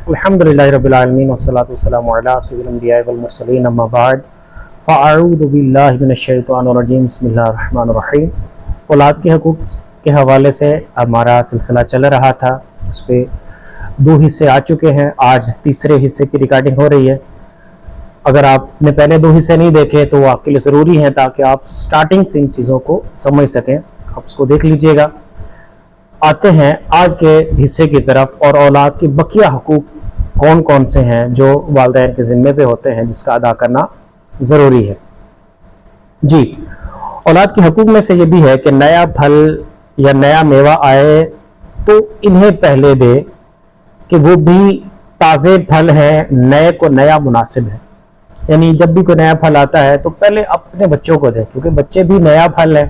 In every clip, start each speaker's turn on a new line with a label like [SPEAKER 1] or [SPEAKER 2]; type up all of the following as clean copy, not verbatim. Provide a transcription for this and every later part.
[SPEAKER 1] الحمدللہ رب العالمین والصلاۃ والسلام علی سید الانبیاء والمرسلین اما بعد فاعوذ باللہ من الشیطان الرجیم بسم اللہ الرحمن الرحیم۔ اولاد کے حقوق کے حوالے سے ہمارا سلسلہ چل رہا تھا، اس پہ 2 حصے آ چکے ہیں، آج تیسرے حصے کی ریکارڈنگ ہو رہی ہے۔ اگر آپ نے پہلے 2 حصے نہیں دیکھے تو وہ آپ کے لیے ضروری ہے تاکہ آپ سٹارٹنگ سے ان چیزوں کو سمجھ سکیں، آپ اس کو دیکھ لیجئے گا۔ آتے ہیں آج کے حصے کی طرف، اور اولاد کے بقیہ حقوق کون کون سے ہیں جو والدین کے ذمے پہ ہوتے ہیں جس کا ادا کرنا ضروری ہے۔ جی، اولاد کے حقوق میں سے یہ بھی ہے کہ نیا پھل یا نیا میوہ آئے تو انہیں پہلے دے کہ وہ بھی تازے پھل ہیں، نئے کو نیا مناسب ہے۔ یعنی جب بھی کوئی نیا پھل آتا ہے تو پہلے اپنے بچوں کو دے، کیونکہ بچے بھی نیا پھل ہے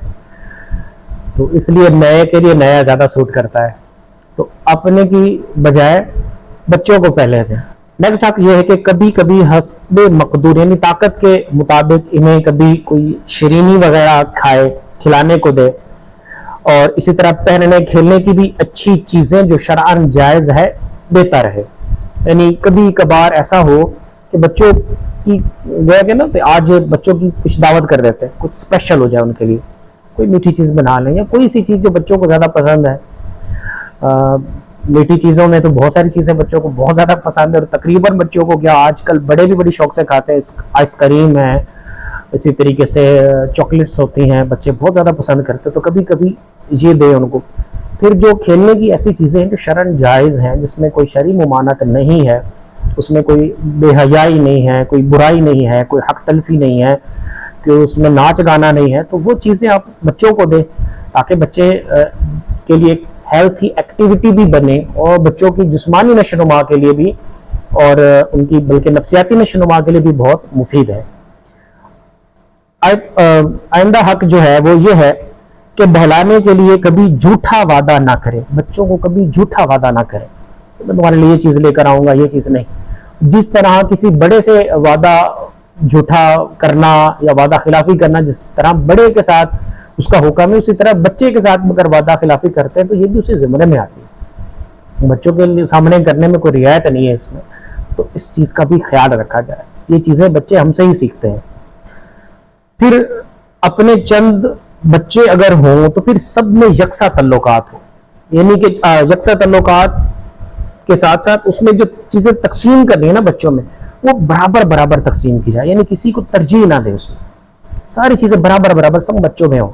[SPEAKER 1] تو اس لیے نئے کے لیے نیا زیادہ سوٹ کرتا ہے، تو اپنے کی بجائے بچوں کو پہلے دیں۔ نیکسٹ حق یہ ہے کہ کبھی کبھی حسب مقدور یعنی طاقت کے مطابق انہیں کبھی کوئی شیرینی وغیرہ کھلانے کو دے، اور اسی طرح پہننے کھیلنے کی بھی اچھی چیزیں جو شرعاً جائز ہے دیتا رہے۔ یعنی کبھی کبھار ایسا ہو کہ بچوں کی گویا کہ نا تو آج بچوں کی کچھ دعوت کر دیتے ہیں، کچھ اسپیشل ہو جائے ان کے لیے، کوئی میٹھی چیز بنا لیں یا کوئی سی چیز جو بچوں کو زیادہ پسند ہے۔ میٹھی چیزوں میں تو بہت ساری چیزیں بچوں کو بہت زیادہ پسند ہے، اور تقریباً بچوں کو کیا آج کل بڑے بھی بڑی شوق سے کھاتے ہیں۔ آئس کریم ہے، اسی طریقے سے چاکلیٹس ہوتی ہیں، بچے بہت زیادہ پسند کرتے ہیں، تو کبھی کبھی یہ دیں ان کو۔ پھر جو کھیلنے کی ایسی چیزیں ہیں جو شرعاً جائز ہیں، جس میں کوئی شرعی ممانعت نہیں ہے، اس میں کوئی بے حیائی نہیں ہے، کوئی برائی نہیں ہے، کوئی حق تلفی نہیں ہے، کہ اس میں ناچ گانا نہیں ہے، تو وہ چیزیں آپ بچوں کو دیں تاکہ بچے کے لیے ایک ہیلتھی ایکٹیویٹی بھی بنے، اور بچوں کی جسمانی نشو و نما کے لیے بھی اور ان کی بلکہ نفسیاتی نشو و نما کے لیے بھی بہت مفید ہے۔ آئندہ حق جو ہے وہ یہ ہے کہ بہلانے کے لیے کبھی جھوٹا وعدہ نہ کرے، بچوں کو کبھی جھوٹا وعدہ نہ کرے، میں تمہارے لیے یہ چیز لے کر آؤں گا، یہ چیز نہیں۔ جس طرح کسی بڑے سے وعدہ جھوٹا کرنا یا وعدہ خلافی کرنا جس طرح بڑے کے ساتھ اس کا حکم ہے، اسی طرح بچے کے ساتھ اگر وعدہ خلافی کرتے ہیں تو یہ بھی اسی زمرے میں آتی ہے۔ بچوں کے سامنے کرنے میں کوئی رعایت نہیں ہے اس میں، تو اس چیز کا بھی خیال رکھا جائے۔ یہ چیزیں بچے ہم سے ہی سیکھتے ہیں۔ پھر اپنے چند بچے اگر ہوں تو پھر سب میں یکساں تعلقات ہوں، یعنی کہ یکساں تعلقات کے ساتھ ساتھ اس میں جو چیزیں تقسیم کرنی ہے نا بچوں میں، وہ برابر برابر تقسیم کی جائے، یعنی کسی کو ترجیح نہ دے، اس میں ساری چیزیں برابر برابر سب بچوں میں ہوں۔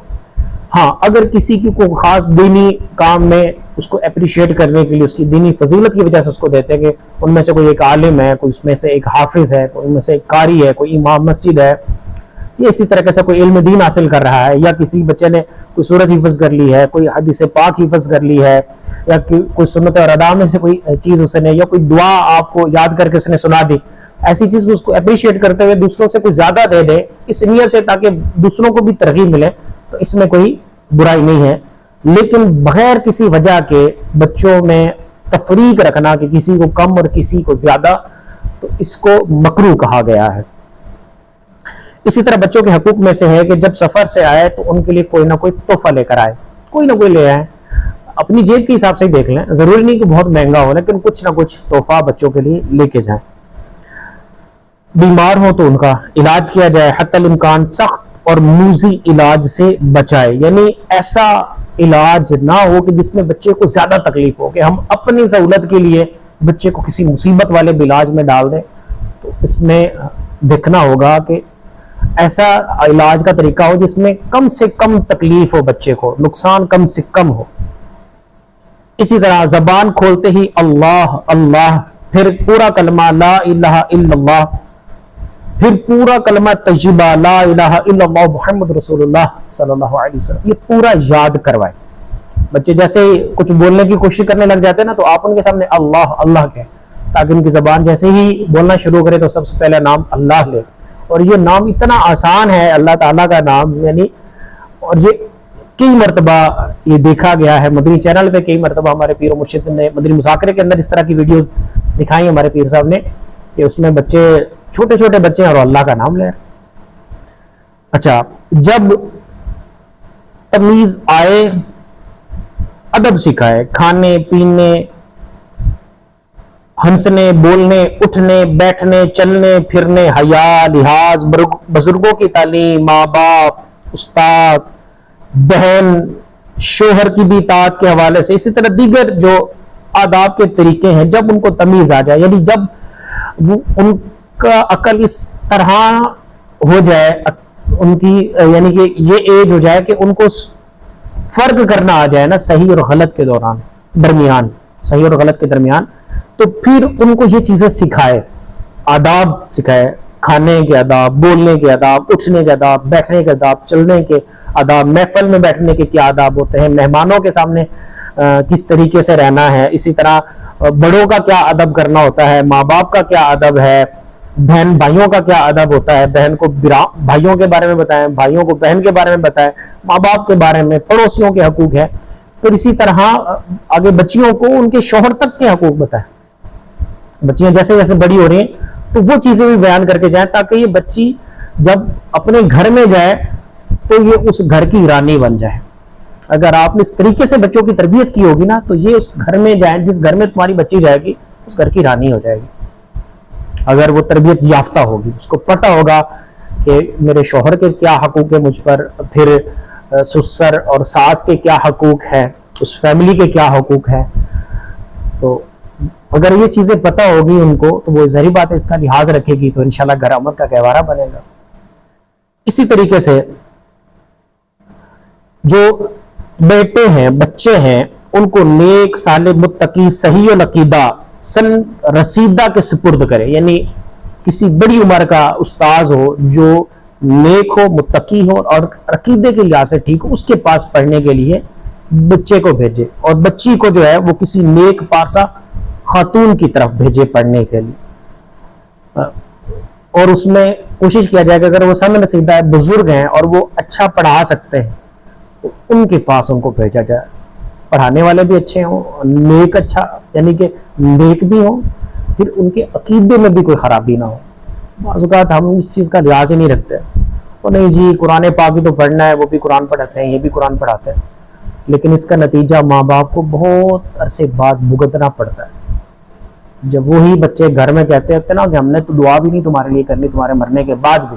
[SPEAKER 1] ہاں، اگر کسی کی کوئی خاص دینی کام میں اس کو اپریشیٹ کرنے کے لیے، اس کی دینی فضیلت کی وجہ سے اس کو دیتے ہیں کہ ان میں سے کوئی ایک عالم ہے، کوئی اس میں سے ایک حافظ ہے، کوئی ان میں سے ایک قاری ہے، کوئی امام مسجد ہے، یا اسی طرح سے کوئی علم دین حاصل کر رہا ہے، یا کسی بچے نے کوئی سورت حفظ کر لی ہے، کوئی حدیث پاک حفظ کر لی ہے، یا کوئی سنت اور ادا میں سے کوئی چیز اس نے، یا کوئی دعا آپ کو یاد کر کے اس نے سنا دی، ایسی چیز اس کو اپریشیٹ کرتے ہوئے دوسروں سے کچھ زیادہ دے دے اس نیت سے تاکہ دوسروں کو بھی ترغیب ملے، تو اس میں کوئی برائی نہیں ہے۔ لیکن بغیر کسی وجہ کے بچوں میں تفریق رکھنا کہ کسی کو کم اور کسی کو زیادہ، تو اس کو مکروہ کہا گیا ہے۔ اسی طرح بچوں کے حقوق میں سے ہے کہ جب سفر سے آئے تو ان کے لیے کوئی نہ کوئی تحفہ لے کر آئے، کوئی نہ کوئی لے آئے، اپنی جیب کے حساب سے ہی دیکھ لیں، ضروری نہیں کہ بہت مہنگا ہو، لیکن کچھ نہ کچھ تحفہ بچوں کے لیے لے کے جائیں۔ بیمار ہو تو ان کا علاج کیا جائے، حتی الامکان سخت اور موذی علاج سے بچائے، یعنی ایسا علاج نہ ہو کہ جس میں بچے کو زیادہ تکلیف ہو، کہ ہم اپنی سہولت کے لیے بچے کو کسی مصیبت والے علاج میں ڈال دیں، تو اس میں دیکھنا ہوگا کہ ایسا علاج کا طریقہ ہو جس میں کم سے کم تکلیف ہو، بچے کو نقصان کم سے کم ہو۔ اسی طرح زبان کھولتے ہی اللہ اللہ، پھر پورا کلمہ لا الہ الا اللہ، پھر پورا کلمہ طیبہ لا الہ الا اللہ محمد رسول اللہ صلی اللہ علیہ وسلم، یہ پورا یاد کروائے۔ بچے جیسے ہی کچھ بولنے کی کوشش کرنے لگ جاتے ہیں نا، تو آپ ان کے سامنے اللہ اللہ کہیں، تاکہ ان کی زبان جیسے ہی بولنا شروع کرے تو سب سے پہلے نام اللہ لے۔ اور یہ نام اتنا آسان ہے اللہ تعالیٰ کا نام، یعنی اور یہ کئی مرتبہ یہ دیکھا گیا ہے، مدنی چینل پہ کئی مرتبہ ہمارے پیر و مرشد نے مدنی مذاکرے کے اندر اس طرح کی ویڈیوز دکھائی ہمارے پیر صاحب نے، کہ اس میں بچے چھوٹے چھوٹے بچے ہیں اور اللہ کا نام لے رہے۔ اچھا، جب تمیز آئے ادب سکھائے، کھانے پینے ہنسنے، بولنے، اٹھنے، بیٹھنے، چلنے پھرنے، حیا، لحاظ، بزرگوں کی تعلیم، ماں باپ، استاذ، بہن، شوہر کی بھی اطاعت کے حوالے سے، اسی طرح دیگر جو آداب کے طریقے ہیں، جب ان کو تمیز آ جائے، یعنی جب ان کا عقل اس طرح ہو جائے، ان کی یعنی کہ یہ ایج ہو جائے کہ ان کو فرق کرنا آ جائے نا صحیح اور غلط کے درمیان، صحیح اور غلط کے درمیان، تو پھر ان کو یہ چیزیں سکھائے، آداب سکھائے، کھانے کے آداب، بولنے کے آداب، اٹھنے کے آداب، بیٹھنے کے آداب، چلنے کے آداب، محفل میں بیٹھنے کے کیا آداب ہوتے ہیں، مہمانوں کے سامنے کس طریقے سے رہنا ہے، اسی طرح بڑوں کا کیا ادب کرنا ہوتا ہے، ماں باپ کا کیا ادب ہے، بہن بھائیوں کا کیا ادب ہوتا ہے، بہن کو بھائیوں کے بارے میں بتائیں، بھائیوں کو بہن کے بارے میں بتائیں، ماں باپ کے بارے میں، پڑوسیوں کے حقوق ہے، پھر اسی طرح آگے بچیوں کو ان کے شوہر تک کے حقوق بتائیں، بچیاں جیسے جیسے بڑی ہو رہی ہیں تو وہ چیزیں بھی بیان کر کے جائیں، تاکہ یہ بچی جب اپنے گھر میں جائے تو یہ اس گھر کی رانی بن جائے۔ اگر آپ نے اس طریقے سے بچوں کی تربیت کی ہوگی نا تو یہ اس گھر میں جائیں، جس گھر میں تمہاری بچی جائے گی اس گھر کی رانی ہو جائے گی۔ اگر وہ تربیت یافتہ ہوگی، اس کو پتہ ہوگا کہ میرے شوہر کے کیا حقوق ہے مجھ پر، پھر سسر اور ساس کے کیا حقوق ہے، اس فیملی کے کیا حقوق ہے، تو اگر یہ چیزیں پتہ ہوگی ان کو تو وہ ظاہری بات ہے اس کا لحاظ رکھے گی، تو انشاءاللہ گھر امن کا گہوارہ بنے گا۔ اسی طریقے سے جو بیٹے ہیں، بچے ہیں، ان کو نیک، صالح، متقی، صحیح العقیدہ، سن رسیدہ کے سپرد کرے، یعنی کسی بڑی عمر کا استاذ ہو جو نیک ہو، متقی ہو اور عقیدے کے لحاظ سے ٹھیک ہو، اس کے پاس پڑھنے کے لیے بچے کو بھیجے، اور بچی کو جو ہے وہ کسی نیک پارسا خاتون کی طرف بھیجے پڑھنے کے لیے، اور اس میں کوشش کیا جائے کہ اگر وہ سن رسیدہ ہے، بزرگ ہیں اور وہ اچھا پڑھا سکتے ہیں تو ان کے پاس ان کو بھیجا جائے، پڑھانے والے بھی اچھے ہوں، نیک، اچھا یعنی کہ نیک بھی ہوں، پھر ان کے عقیدے میں بھی کوئی خرابی نہ ہو۔ بعض اوقات ہم اس چیز کا لحاظ ہی نہیں رکھتے، وہ نہیں جی قرآن پاک ہی تو پڑھنا ہے، وہ بھی قرآن پڑھاتے ہیں، یہ بھی قرآن پڑھاتے ہیں، لیکن اس کا نتیجہ ماں باپ کو بہت عرصے بعد بھگتنا پڑتا ہے۔ جب وہی بچے گھر میں کہتے ہیں نا کہ ہم نے تو دعا بھی نہیں تمہارے لیے کرنی تمہارے مرنے کے بعد بھی،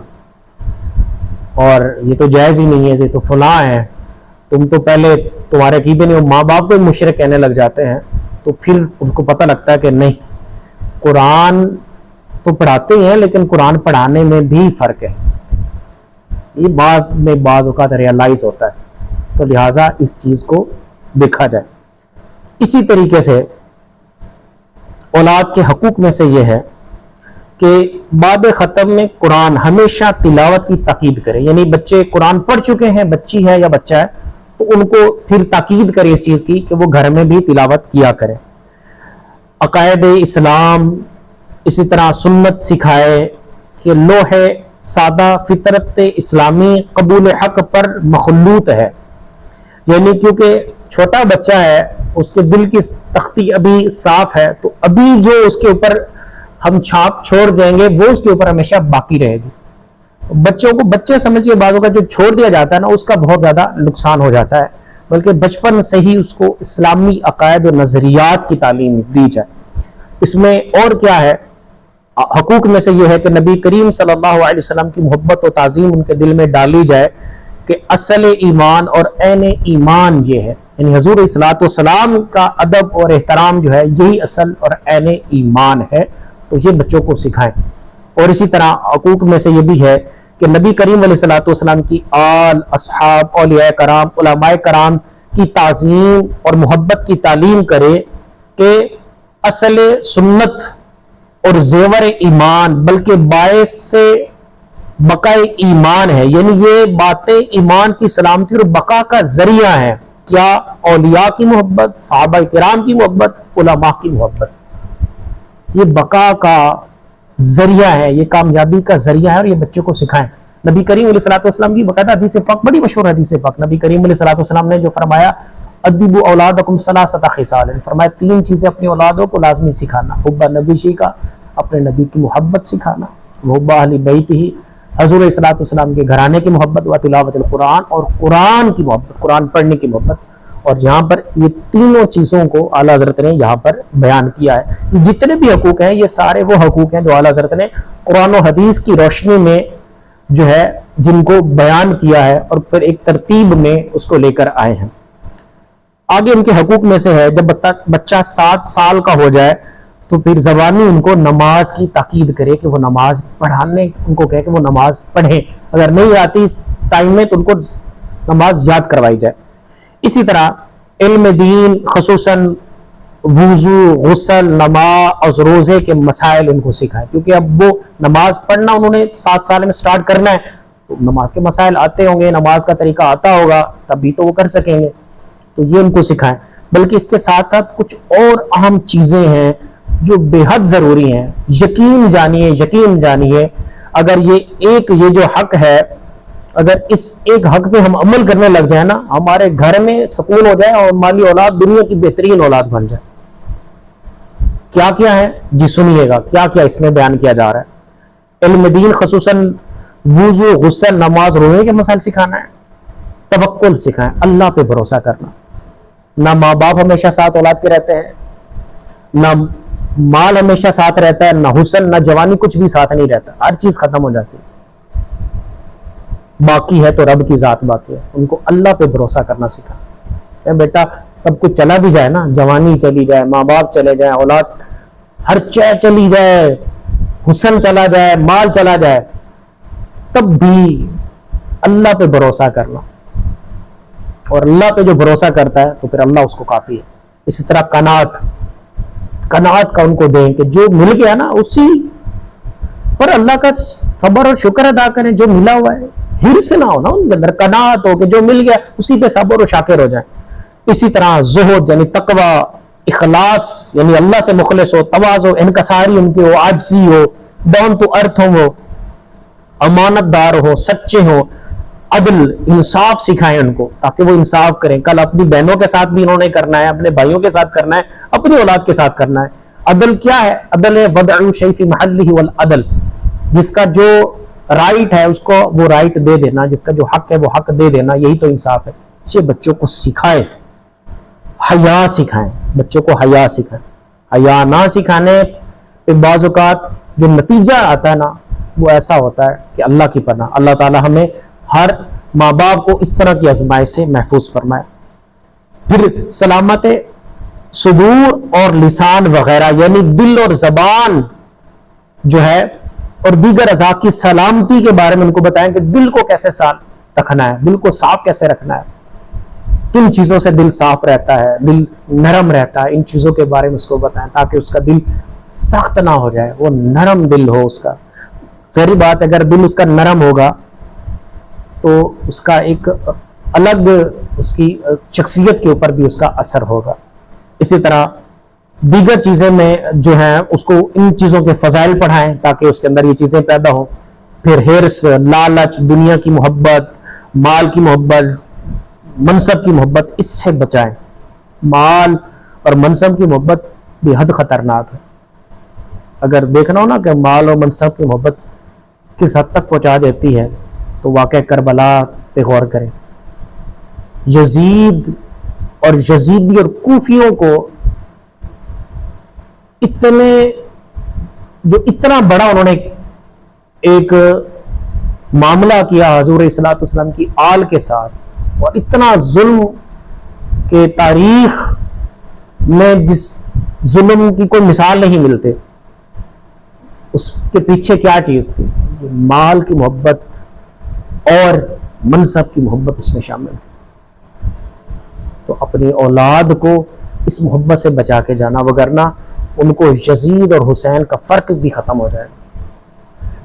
[SPEAKER 1] اور یہ تو جائز ہی نہیں ہے، یہ تو فلاں ہے، تم تو پہلے تمہارے عقیدے نہیں ہو، ماں باپ کو مشرک کہنے لگ جاتے ہیں، تو پھر اس کو پتہ لگتا ہے کہ نہیں، قرآن تو پڑھاتے ہیں لیکن قرآن پڑھانے میں بھی فرق ہے، یہ بات میں بعض اوقات ریئلائز ہوتا ہے، تو لہٰذا اس چیز کو دیکھا جائے۔ اسی طریقے سے اولاد کے حقوق میں سے یہ ہے کہ بعد ختم میں قرآن ہمیشہ تلاوت کی تاکید کرے، یعنی بچے قرآن پڑھ چکے ہیں، بچی ہے یا بچہ ہے، تو ان کو پھر تاکید کرے اس چیز کی کہ وہ گھر میں بھی تلاوت کیا کرے، عقائد اسلام، اسی طرح سنت سکھائے کہ لوح سادہ فطرت اسلامی قبول حق پر مخلوط ہے، یعنی کیونکہ چھوٹا بچہ ہے، اس کے دل کی تختی ابھی صاف ہے، تو ابھی جو اس کے اوپر ہم چھاپ چھوڑ دیں گے وہ اس کے اوپر ہمیشہ باقی رہے گی۔ بچوں کو بچے سمجھ کے بعضوں کا جو چھوڑ دیا جاتا ہے نا اس کا بہت زیادہ نقصان ہو جاتا ہے، بلکہ بچپن سے ہی اس کو اسلامی عقائد و نظریات کی تعلیم دی جائے۔ اس میں اور کیا ہے، حقوق میں سے یہ ہے کہ نبی کریم صلی اللہ علیہ وسلم کی محبت و تعظیم ان کے دل میں ڈالی جائے کہ اصل ایمان اور عین ایمان یہ ہے، یعنی حضور علیہ الصلوۃ والسلام کا ادب اور احترام جو ہے یہی اصل اور عین ایمان ہے، تو یہ بچوں کو سکھائیں۔ اور اسی طرح حقوق میں سے یہ بھی ہے کہ نبی کریم علیہ الصلوۃ والسلام کی آل، اصحاب، اولیاء کرام، علماء کرام کی تعظیم اور محبت کی تعلیم کرے کہ اصل سنت اور زیور ایمان بلکہ باعث سے بقائے ایمان ہے، یعنی یہ باتیں ایمان کی سلامتی اور بقا کا ذریعہ ہیں۔ کیا؟ اولیاء کی محبت، صحابہ کرام کی محبت، علماء کی محبت، یہ بقا کا ذریعہ ہے، یہ کامیابی کا ذریعہ ہے، اور یہ بچوں کو سکھائیں۔ نبی کریم علیہ الصلوۃ والسلام کی باقاعدہ حدیث پاک، بڑی مشہور حدیث پاک، نبی کریم علیہ الصلوۃ والسلام نے جو فرمایا ادبوا اولادکم ثلاثۃ خصال، فرمایا تین چیزیں اپنی اولادوں کو لازمی سکھانا، حب نبی کا، اپنے نبی کی محبت سکھانا، حب اہل بیتہ، حضور علیہ الصلوۃ والسلام کے گھرانے کی محبت، و تلاوت القرآن، اور قرآن کی محبت، قرآن پڑھنے کی محبت، اور یہاں پر یہ تینوں چیزوں کو اعلیٰ حضرت نے یہاں پر بیان کیا ہے. یہ جتنے بھی حقوق ہیں یہ سارے وہ حقوق ہیں جو اعلیٰ حضرت نے قرآن و حدیث کی روشنی میں جو ہے جن کو بیان کیا ہے اور پھر ایک ترتیب میں اس کو لے کر آئے ہیں. آگے ان کے حقوق میں سے ہے جب بچہ 7 سال کا ہو جائے تو پھر زبانی ان کو نماز کی تاکید کرے کہ وہ نماز پڑھانے ان کو کہے کہ وہ نماز پڑھیں. اگر نہیں آتی اس ٹائم میں تو ان کو نماز یاد کروائی جائے. اسی طرح علم دین خصوصاً وضو، غسل، نماز اور روزے کے مسائل ان کو سکھائے، کیونکہ اب وہ نماز پڑھنا انہوں نے 7 سال میں سٹارٹ کرنا ہے تو نماز کے مسائل آتے ہوں گے، نماز کا طریقہ آتا ہوگا تبھی تو وہ کر سکیں گے. تو یہ ان کو سکھائیں. بلکہ اس کے ساتھ ساتھ کچھ اور اہم چیزیں ہیں جو بے حد ضروری ہیں. یقین جانیے اگر یہ جو حق ہے، اگر اس ایک حق پہ ہم عمل کرنے لگ جائیں نا، ہمارے گھر میں سکون ہو جائے اور ہماری اولاد دنیا کی بہترین اولاد بن جائے. کیا کیا ہے جی سنیے گا کیا کیا اس میں بیان کیا جا رہا ہے. علم دین خصوصاً وضو، غسل، نماز، روزے کے مسائل سکھانا ہے. توکل سکھائیں، اللہ پہ بھروسہ کرنا. نہ ماں باپ ہمیشہ ساتھ اولاد کے رہتے ہیں، نہ مال ہمیشہ ساتھ رہتا ہے، نہ حسن، نہ جوانی، کچھ بھی ساتھ نہیں رہتا. ہر چیز ختم ہو جاتی ہے. باقی ہے تو رب کی ذات باقی ہے. ان کو اللہ پہ بھروسہ کرنا سکھا. بیٹا سب کچھ چلا بھی جائے نا، جوانی چلی جائے، ماں باپ چلے جائیں، اولاد ہر چیز چلی جائے، حسن چلا جائے، مال چلا جائے، تب بھی اللہ پہ بھروسہ کرنا. اور اللہ پہ جو بھروسہ کرتا ہے تو پھر اللہ اس کو کافی ہے. اسی طرح قناعت کا ان کو دیں کہ جو مل گیا نا اسی پر اللہ کا صبر اور شکر ادا کریں. جو ملا ہوا ہے حرص نہ ہو نا ان کے اندر، قناعت ہو کہ جو مل گیا اسی پہ صبر و شاکر ہو جائیں. اسی طرح زہد یعنی تقوی، اخلاص یعنی اللہ سے مخلص ہو، تواضع انکساری ان کی ہو، عاجزی ہو، ڈاؤن ٹو ارتھ ہو، امانت دار ہو، سچے ہو، عدل انصاف سکھائیں ان کو تاکہ وہ انصاف کریں. کل اپنی بہنوں کے ساتھ بھی انہوں نے کرنا ہے، اپنے بھائیوں کے ساتھ کرنا ہے، اپنی اولاد کے ساتھ کرنا ہے. عدل کیا ہے؟ عدل ہے وضع الشیء فی محلہ والعدل. جس کا جو رائٹ ہے اس کو وہ رائٹ دے دینا، جس کا جو حق ہے وہ حق دے دینا. یہی تو انصاف ہے. یہ بچوں کو سکھائیں. حیا سکھائیں، بچوں کو حیا سکھائیں. حیا نہ سکھانے پہ بعض اوقات جو نتیجہ آتا ہے نا وہ ایسا ہوتا ہے کہ اللہ کی پناہ. اللہ تعالی ہمیں ہر ماں باپ کو اس طرح کی آزمائش سے محفوظ فرمائے. پھر سلامت صدور اور لسان وغیرہ یعنی دل اور زبان جو ہے اور دیگر اعضاء کی سلامتی کے بارے میں ان کو بتائیں کہ دل کو کیسے صاف رکھنا ہے، دل کو صاف کیسے رکھنا ہے، کن چیزوں سے دل صاف رہتا ہے، دل نرم رہتا ہے. ان چیزوں کے بارے میں اس کو بتائیں تاکہ اس کا دل سخت نہ ہو جائے، وہ نرم دل ہو اس کا. ظاہری بات اگر دل اس کا نرم ہوگا تو اس کا ایک الگ اس کی شخصیت کے اوپر بھی اس کا اثر ہوگا. اسی طرح دیگر چیزیں میں جو ہیں اس کو ان چیزوں کے فضائل پڑھائیں تاکہ اس کے اندر یہ چیزیں پیدا ہوں. پھر حرص، لالچ، دنیا کی محبت، مال کی محبت، منصب کی محبت، اس سے بچائیں. مال اور منصب کی محبت بے حد خطرناک ہے. اگر دیکھنا ہو نا کہ مال اور منصب کی محبت کس حد تک پہنچا دیتی ہے تو واقع کربلا پہ غور کریں. یزید اور یزیدی اور کوفیوں کو اتنا بڑا انہوں نے ایک معاملہ کیا حضور صلی اللہ علیہ وسلم کی آل کے ساتھ، اور اتنا ظلم کہ تاریخ میں جس ظلم کی کوئی مثال نہیں ملتے. اس کے پیچھے کیا چیز تھی؟ مال کی محبت اور منصب کی محبت اس میں شامل تھی. تو اپنی اولاد کو اس محبت سے بچا کے جانا، وگرنہ ان کو یزید اور حسین کا فرق بھی ختم ہو جائے.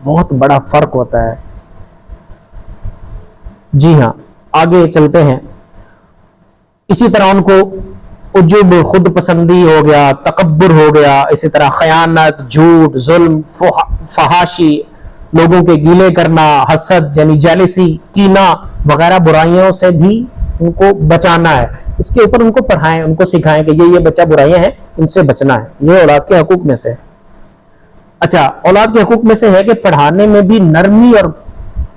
[SPEAKER 1] بہت بڑا فرق ہوتا ہے. جی ہاں آگے چلتے ہیں. اسی طرح ان کو عجب، خود پسندی ہو گیا، تکبر ہو گیا، اسی طرح خیانت، جھوٹ، ظلم، فحاشی، لوگوں کے گیلے کرنا، حسد یعنی جیلسی، کینہ وغیرہ برائیوں سے بھی ان کو بچانا ہے. اس کے اوپر ان کو پڑھائیں، ان کو سکھائیں کہ یہ بچہ برائیاں ہیں، ان سے بچنا ہے. یہ اولاد کے حقوق میں سے. اچھا، اولاد کے حقوق میں سے ہے کہ پڑھانے میں بھی نرمی اور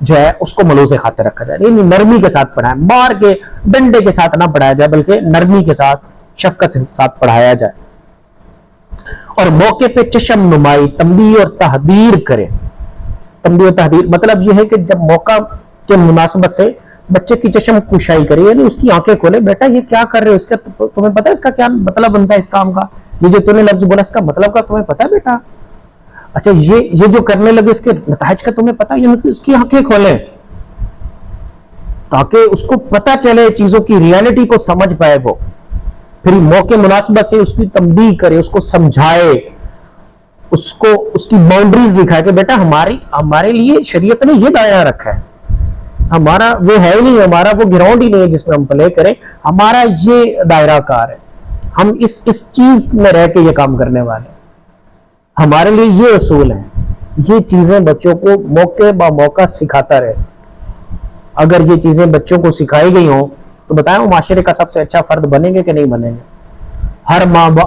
[SPEAKER 1] جو ہے اس کو ملوث خاطر رکھا جائے، یعنی نرمی کے ساتھ پڑھائیں، مار کے ڈنڈے کے ساتھ نہ پڑھایا جائے بلکہ نرمی کے ساتھ شفقت کے ساتھ پڑھایا جائے، اور موقع پہ چشم نمائی، تنبیہ اور تحذیر کرے۔ تنبیہ اور تحذیر مطلب یہ ہے کہ جب موقع کے مناسبت سے بچے کی چشم کشائی کرے، یعنی اس کی آنکھیں کھولے، بیٹا یہ کیا کر رہے ہو، اس کا تمہیں پتا ہے اس کا کیا مطلب بنتا ہے اس کام کا، یہ جو تم نے لفظ بولا اس کا مطلب کا تمہیں پتا ہے بیٹا، اچھا یہ جو کرنے لگے اس کے نتائج کا تمہیں پتا ہے، یہ اس کی آنکھیں کھولیں تاکہ اس کو پتا چلے چیزوں کی ریالٹی کو سمجھ پائے وہ، پھر موقع مناسبت سے اس کی تنبیہ کرے، اس کو سمجھائے، اس کو اس کی باؤنڈریز دکھائے کہ بیٹا ہمارے لیے شریعت نے یہ دائرہ رکھا ہے، ہمارا وہ ہے ہی نہیں، ہمارا وہ گراؤنڈ ہی نہیں ہے جس میں ہم پلے کریں، ہمارا یہ دائرہ کار ہے، ہم اس چیز میں رہ کے یہ کام کرنے والے ہیں، ہمارے لیے یہ اصول ہیں۔ یہ چیزیں بچوں کو موقع با موقع سکھاتا رہے۔ اگر یہ چیزیں بچوں کو سکھائی گئی ہوں تو بتائیں وہ معاشرے کا سب سے اچھا فرد بنیں گے کہ نہیں بنیں گے؟ ہر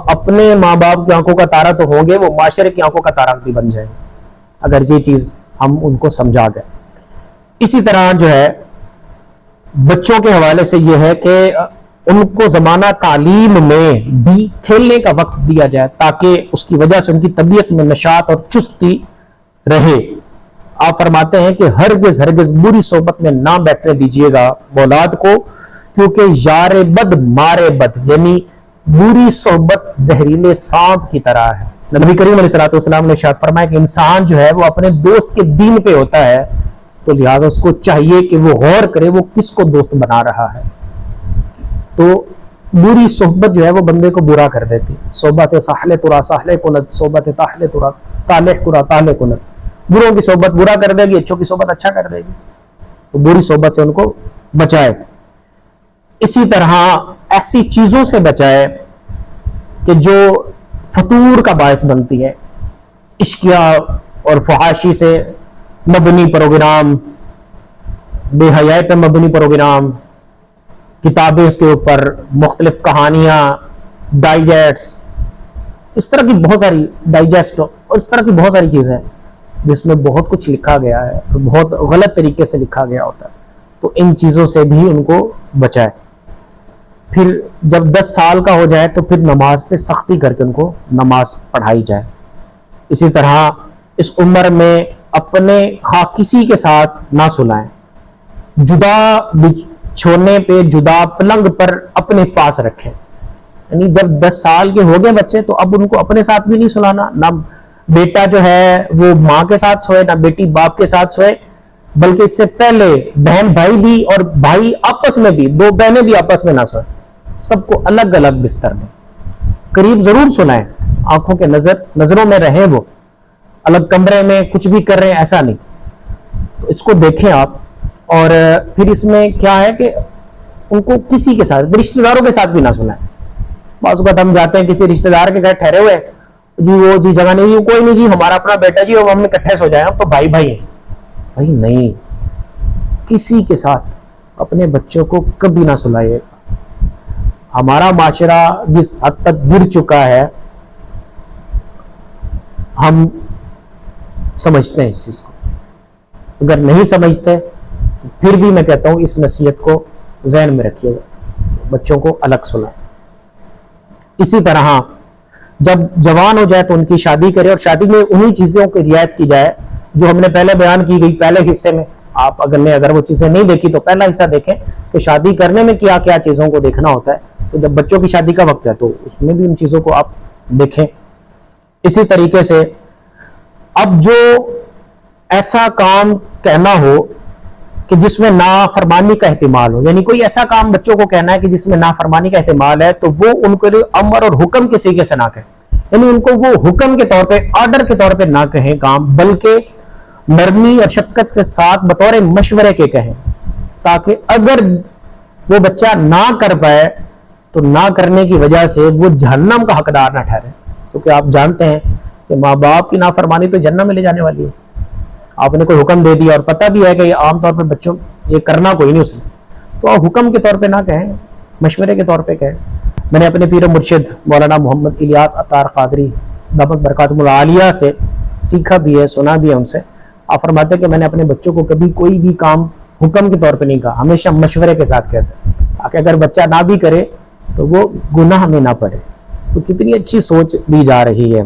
[SPEAKER 1] اپنے ماں باپ کی آنکھوں کا تارا تو ہوں گے، وہ معاشرے کی آنکھوں کا تارا بھی بن جائیں گے اگر یہ چیز ہم ان کو سمجھا گئے۔ اسی طرح جو ہے بچوں کے حوالے سے یہ ہے کہ ان کو زمانہ تعلیم میں بھی کھیلنے کا وقت دیا جائے تاکہ اس کی وجہ سے ان کی طبیعت میں نشاط اور چستی رہے۔ آپ فرماتے ہیں کہ ہرگز بری صحبت میں نہ بیٹھنے دیجیے گا اولاد کو، کیونکہ یار بد مارے بد، یعنی بری صحبت زہریلے سانپ کی طرح ہے۔ نبی کریم علیہ الصلوۃ والسلام نے ارشاد فرمایا کہ انسان جو ہے وہ اپنے دوست کے دین پہ ہوتا ہے، تو لہٰذا اس کو چاہیے کہ وہ غور کرے وہ کس کو دوست بنا رہا ہے۔ تو بری صحبت جو ہے وہ بندے کو برا کر دیتی، صحبت ساحل ترا ساحل کنت، صحبت تاحل ترا تالح کرا تالح کنت، بروں کی صحبت برا کر دے گی، اچھوں کی صحبت اچھا کر دے گی، تو بری صحبت سے ان کو بچائے۔ اسی طرح ایسی چیزوں سے بچائے کہ جو فتور کا باعث بنتی ہے، اشکیا اور فحاشی سے مبنی پروگرام، بے حیائی پہ مبنی پروگرام، کتابیں اس کے اوپر، مختلف کہانیاں، ڈائجسٹ، اس طرح کی بہت ساری ڈائجسٹ اور اس طرح کی بہت ساری چیزیں جس میں بہت کچھ لکھا گیا ہے اور بہت غلط طریقے سے لکھا گیا ہوتا ہے، تو ان چیزوں سے بھی ان کو بچائے۔ پھر جب 10 سال کا ہو جائے تو پھر نماز پہ سختی کر کے ان کو نماز پڑھائی جائے۔ اسی طرح اس عمر میں اپنے خواہ کسی کے ساتھ نہ سلائیں، جدا بچھونے پہ جدا پلنگ پر اپنے پاس رکھیں، یعنی جب 10 سال کے ہو گئے بچے تو اب ان کو اپنے ساتھ بھی نہیں سلانا، نہ بیٹا جو ہے وہ ماں کے ساتھ سوئے، نہ بیٹی باپ کے ساتھ سوئے، بلکہ اس سے پہلے بہن بھائی بھی اور بھائی آپس میں بھی، 2 بہنیں بھی آپس میں نہ سوئے، سب کو الگ الگ بستر دیں، قریب ضرور سلائیں، آنکھوں کے نظروں میں رہیں، وہ الگ کمرے میں کچھ بھی کر رہے ہیں ایسا نہیں، تو اس کو دیکھیں آپ۔ اور پھر اس میں کیا ہے کہ ان کو کسی کے ساتھ، رشتہ داروں کے ساتھ بھی نہ سلائیں۔ بعض اوقات ہم جاتے ہیں کسی رشتہ دار کے گھر ٹھہرے ہوئے، جی وہ جی جگہ نہیں، کوئی نہیں جی ہمارا اپنا بیٹا جی، ہم اکٹھے سو جائیں، ہم تو بھائی ہیں، بھائی نہیں، کسی کے ساتھ اپنے بچوں کو کبھی نہ سلائیے۔ ہمارا معاشرہ جس حد تک گر چکا ہے، ہم سمجھتے ہیں اس چیز کو، اگر نہیں سمجھتے تو پھر بھی میں کہتا ہوں اس نصیحت کو ذہن میں رکھیے گا، بچوں کو الگ سلائیں۔ اسی طرح جب جوان ہو جائے تو ان کی شادی کرے، اور شادی میں انہی چیزوں کی رعایت کی جائے جو ہم نے پہلے بیان کی گئی پہلے حصے میں۔ آپ اگر وہ چیزیں نہیں دیکھی تو پہلا حصہ دیکھیں کہ شادی کرنے میں کیا کیا چیزوں کو دیکھنا ہوتا ہے، تو جب بچوں کی شادی کا وقت ہے تو اس میں بھی ان چیزوں کو آپ دیکھیں۔ اسی طریقے سے اب جو ایسا کام کہنا ہو کہ جس میں نافرمانی کا احتمال ہو، یعنی کوئی ایسا کام بچوں کو کہنا ہے کہ جس میں نافرمانی کا احتمال ہے، تو وہ ان کے لیے امر اور حکم کے سیغے سے نہ کہیں، یعنی ان کو وہ حکم کے طور پہ، آرڈر کے طور پہ نہ کہیں کام، بلکہ نرمی اور شفقت کے ساتھ بطور مشورے کے کہیں، تاکہ اگر وہ بچہ نہ کر پائے تو نہ کرنے کی وجہ سے وہ جہنم کا حقدار نہ ٹھہرے، کیونکہ آپ جانتے ہیں کہ ماں باپ کی نافرمانی تو جہنم میں لے جانے والی ہے۔ آپ نے کوئی حکم دے دیا اور پتہ بھی ہے کہ یہ عام طور پہ بچوں یہ کرنا کوئی نہیں، اسے تو آپ حکم کے طور پہ نہ کہیں، مشورے کے طور پہ کہیں۔ میں نے اپنے پیر و مرشد مولانا محمد الیاس عطار قادری دامت برکاتہم العالیہ سے سیکھا بھی ہے، سنا بھی ہے ان سے، آپ فرماتے ہیں کہ میں نے اپنے بچوں کو کبھی کوئی بھی کام حکم کے طور پہ نہیں کہا, ہمیشہ مشورے کے ساتھ کہتے ہیں, تاکہ اگر بچہ نہ بھی کرے تو وہ گناہ میں نہ پڑے. تو کتنی اچھی سوچ دی جا رہی ہے.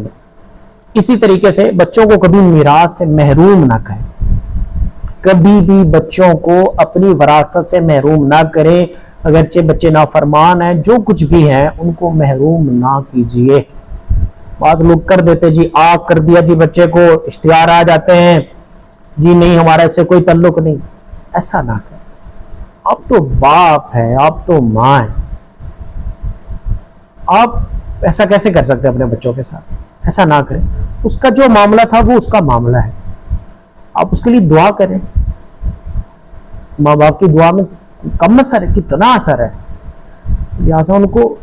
[SPEAKER 1] اسی طریقے سے بچوں کو کبھی میراث سے محروم نہ کریں, کبھی بھی بچوں کو اپنی وراثت سے محروم نہ کریں. اگرچہ بچے نافرمان ہیں, جو کچھ بھی ہیں, ان کو محروم نہ کیجیے. بعض لوگ کر دیتے جی, آگ کر دیا جی بچے کو, اشتہار آ جاتے ہیں جی نہیں ہمارا اس سے کوئی تعلق نہیں. ایسا نہ کریں. آپ تو باپ ہے, آپ تو ماں ہے, آپ ایسا کیسے کر سکتے ہیں اپنے بچوں کے ساتھ؟ ایسا نہ کریں. اس کا جو معاملہ تھا وہ اس کا معاملہ ہے, آپ اس کے لیے دعا کریں. ماں باپ کی دعا میں کم اثر ہے, کتنا اثر ہے. لہٰذا ان کو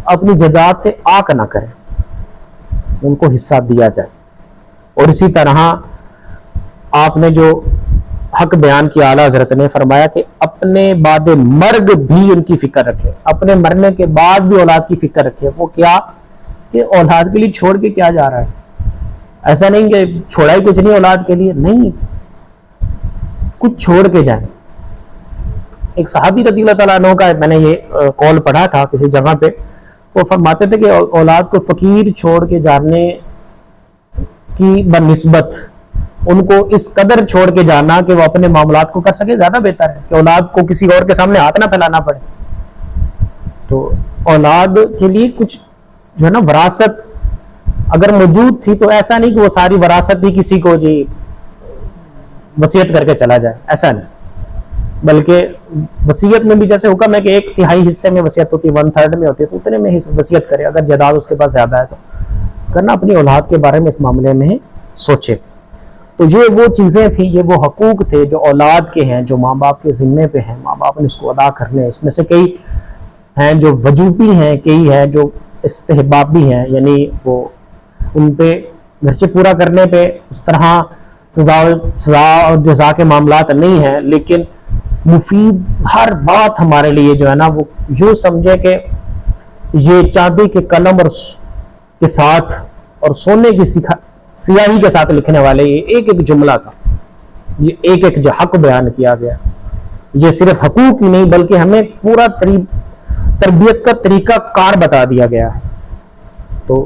[SPEAKER 1] اپنی جائیداد سے آنکھ نہ کریں, ان کو حصہ دیا جائے. اور اسی طرح آپ نے جو حق بیان کیا, اعلیٰ حضرت نے فرمایا کہ اپنے بعد مرگ بھی ان کی فکر رکھے, اپنے مرنے کے بعد بھی اولاد کی فکر رکھے. وہ کیا کہ اولاد کے لیے چھوڑ کے کیا جا رہا ہے. ایسا نہیں کہ چھوڑا ہی کچھ نہیں اولاد کے لیے, نہیں, کچھ چھوڑ کے جائیں. ایک صحابی رضی اللہ تعالیٰ عنہ کا میں نے یہ قول پڑھا تھا کسی جگہ پہ, وہ فرماتے تھے کہ اولاد کو فقیر چھوڑ کے جانے کی بنسبت ان کو اس قدر چھوڑ کے جانا کہ وہ اپنے معاملات کو کر سکے زیادہ بہتر ہے, کہ اولاد کو کسی اور کے سامنے ہاتھ نہ پھیلانا پڑے. تو اولاد کے لیے کچھ جو ہے نا وراثت اگر موجود تھی تو ایسا نہیں کہ وہ ساری وراثت ہی کسی کو جی وصیت کر کے چلا جائے, ایسا نہیں. بلکہ وصیت میں بھی جیسے حکم ہے کہ 1/3 حصے میں وصیت ہوتی ہے, 1/3 میں ہوتی ہے, تو اتنے میں ہی وصیت کرے. اگر جائیداد اس کے پاس زیادہ ہے تو کرنا اپنی اولاد کے بارے میں اس معاملے میں سوچے. تو یہ وہ چیزیں تھیں, یہ وہ حقوق تھے جو اولاد کے ہیں, جو ماں باپ کے ذمے پہ ہیں, ماں باپ نے اس کو ادا کرنے. اس میں سے کئی ہیں جو وجوبی ہیں, کئی ہیں جو استحبابی ہیں, یعنی وہ ان پہ گرچہ پورا کرنے پہ اس طرح سزا اور جزا کے معاملات نہیں ہیں, لیکن مفید ہر بات ہمارے لیے جو ہے نا وہ یوں سمجھے کہ یہ چاندی کے قلم اور کے ساتھ اور سونے کی سیاہی کے ساتھ لکھنے والے یہ ایک ایک جملہ تھا, یہ ایک ایک جو حق بیان کیا گیا. یہ صرف حقوق ہی نہیں بلکہ ہمیں پورا تربیت کا طریقہ کار بتا دیا گیا ہے. تو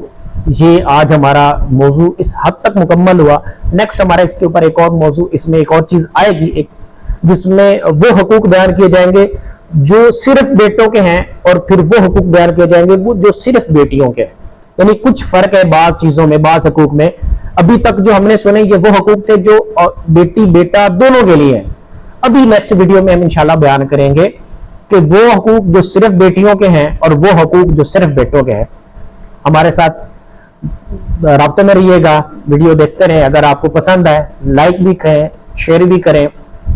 [SPEAKER 1] یہ آج ہمارا موضوع اس حد تک مکمل ہوا. نیکسٹ ہمارا اس کے اوپر ایک اور موضوع, اس میں ایک اور چیز آئے گی, ایک جس میں وہ حقوق بیان کیے جائیں گے جو صرف بیٹوں کے ہیں, اور پھر وہ حقوق بیان کیے جائیں گے وہ جو صرف بیٹیوں کے ہیں. یعنی کچھ فرق ہے بعض چیزوں میں, بعض حقوق میں. ابھی تک جو ہم نے سنے یہ وہ حقوق تھے جو بیٹی بیٹا دونوں کے لیے ہیں. ابھی نیکسٹ ویڈیو میں ہم انشاءاللہ بیان کریں گے کہ وہ حقوق جو صرف بیٹیوں کے ہیں اور وہ حقوق جو صرف بیٹوں کے ہیں. ہمارے ساتھ رابطے میں رہیے گا, ویڈیو دیکھتے رہیں. اگر آپ کو پسند آئے لائک بھی کریں, شیئر بھی کریں.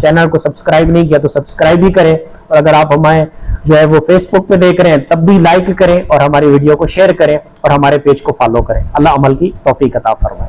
[SPEAKER 1] چینل کو سبسکرائب نہیں کیا تو سبسکرائب بھی کریں, اور اگر آپ ہمیں جو ہے وہ فیس بک پہ دیکھ رہے ہیں تب بھی لائک کریں اور ہماری ویڈیو کو شیئر کریں اور ہمارے پیج کو فالو کریں. اللہ عمل کی توفیق عطا فرمائے.